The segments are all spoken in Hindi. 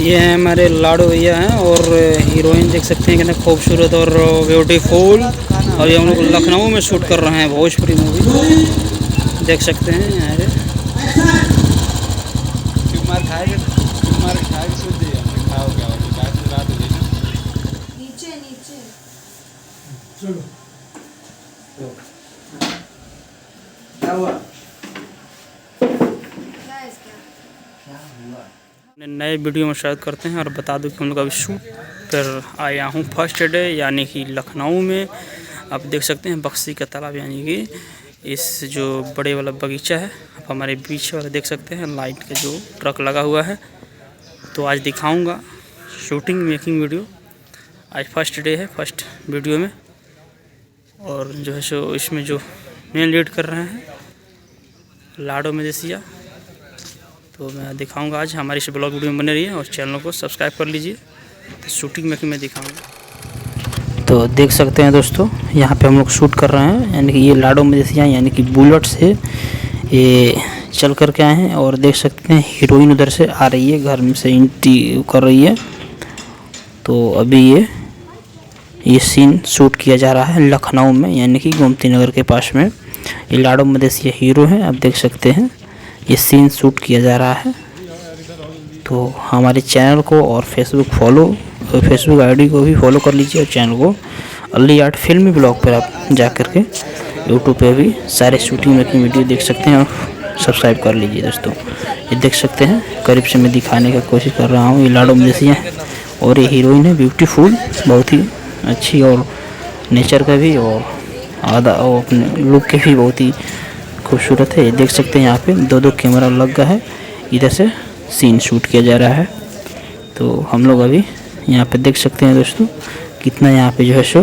ये हैं हमारे लाडो भैया हैं और हीरोइन देख सकते हैं कितना खूबसूरत और ब्यूटीफुल। और ये हम लोग लखनऊ में शूट कर रहे हैं भोजपुरी मूवी, देख सकते हैं यहाँ नए वीडियो में शायद करते हैं। और बता दूं कि हम लोग अभी शूट कर आया हूँ फर्स्ट डे यानी कि लखनऊ में। आप देख सकते हैं बक्सी का तालाब यानी कि इस जो बड़े वाला बगीचा है, आप हमारे बीच वाला देख सकते हैं लाइट का जो ट्रक लगा हुआ है। तो आज दिखाऊंगा शूटिंग मेकिंग वीडियो। आज फर्स्ट डे है फर्स्ट वीडियो में। और जो है सो इसमें जो मेन लीड कर रहे हैं लाडो मदेसिया। तो मैं दिखाऊंगा आज। हमारी इस ब्लॉग वीडियो में बने रहिए और चैनल को सब्सक्राइब कर लीजिए। तो शूटिंग मेकिंग में दिखाऊंगा। तो देख सकते हैं दोस्तों यहाँ पे हम लोग शूट कर रहे हैं, यानी कि ये लाडो मदेसिया यानी कि बुलेट से ये चल कर के आए हैं। और देख सकते हैं हीरोइन उधर से आ रही है, घर में से एंट्री कर रही है। तो अभी ये सीन शूट किया जा रहा है लखनऊ में यानी कि गोमती नगर के पास में। ये लाडो मदेसिया हीरो है, आप देख सकते हैं ये सीन शूट किया जा रहा है। तो हमारे चैनल को और फेसबुक आईडी को भी फॉलो कर लीजिए। और चैनल को अली आर्ट फिल्मी ब्लॉग पर आप जा कर के यूट्यूब पे भी सारे शूटिंग मेकिंग वीडियो देख सकते हैं और सब्सक्राइब कर लीजिए दोस्तों। ये देख सकते हैं करीब से मैं दिखाने का कोशिश कर रहा हूँ। ये लाडो मदेसिया है और ये हीरोइन है ब्यूटीफुल, बहुत ही अच्छी और नेचर का भी और अपने लुक के भी बहुत ही खूबसूरत है। ये देख सकते हैं यहाँ पे दो कैमरा लगा है, इधर से सीन शूट किया जा रहा है। तो हम लोग अभी यहाँ पे देख सकते हैं दोस्तों कितना यहाँ पे जो है सो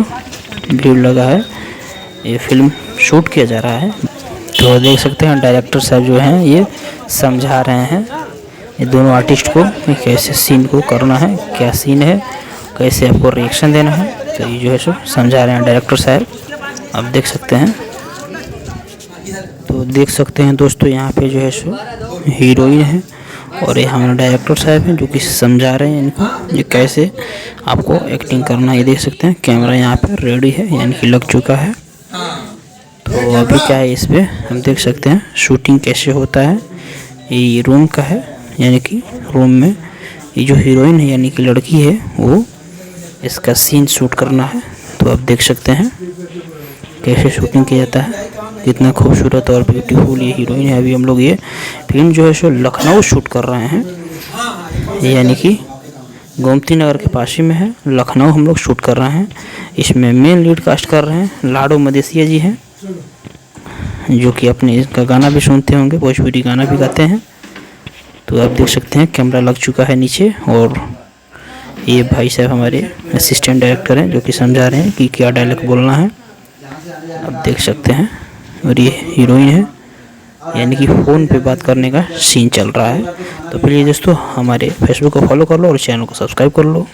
भीड़ लगा है, ये फिल्म शूट किया जा रहा है। तो देख सकते हैं डायरेक्टर साहब जो हैं ये समझा रहे हैं ये दोनों आर्टिस्ट को कैसे सीन को करना है, क्या सीन है, कैसे आपको रिएक्शन देना है। तो ये जो है सो समझा रहे हैं डायरेक्टर साहब, आप देख सकते हैं। तो देख सकते हैं दोस्तों यहाँ पे जो है सो हीरोइन है और ये हमारे डायरेक्टर साहब हैं जो कि समझा रहे हैं इनको ये कैसे आपको एक्टिंग करना है। ये देख सकते हैं कैमरा यहाँ पे रेडी है यानी कि लग चुका है। तो अभी क्या है इस पर हम देख सकते हैं शूटिंग कैसे होता है। ये रूम का है यानी कि रूम में ये जो हीरोइन है यानी कि लड़की है वो इसका सीन शूट करना है। तो आप देख सकते हैं कैसे शूटिंग किया जाता है, कितना खूबसूरत और ब्यूटीफुल ये हीरोइन है। अभी हम लोग ये फिल्म जो है सो लखनऊ शूट कर रहे हैं यानी कि गोमती नगर के पास ही में है, लखनऊ हम लोग शूट कर रहे हैं। इसमें मेन लीड कास्ट कर रहे हैं लाडो मदेसिया जी हैं जो कि अपने इसका गाना भी सुनते होंगे, भोजपुरी गाना भी गाते हैं। तो आप देख सकते हैं कैमरा लग चुका है नीचे और ये भाई साहब हमारे असिस्टेंट डायरेक्टर हैं जो कि समझा रहे हैं कि क्या डायलॉग बोलना है, आप देख सकते हैं। और ये हीरोइन है यानी कि फ़ोन पे बात करने का सीन चल रहा है। तो प्लीज़ दोस्तों हमारे फेसबुक को फॉलो कर लो और चैनल को सब्सक्राइब कर लो।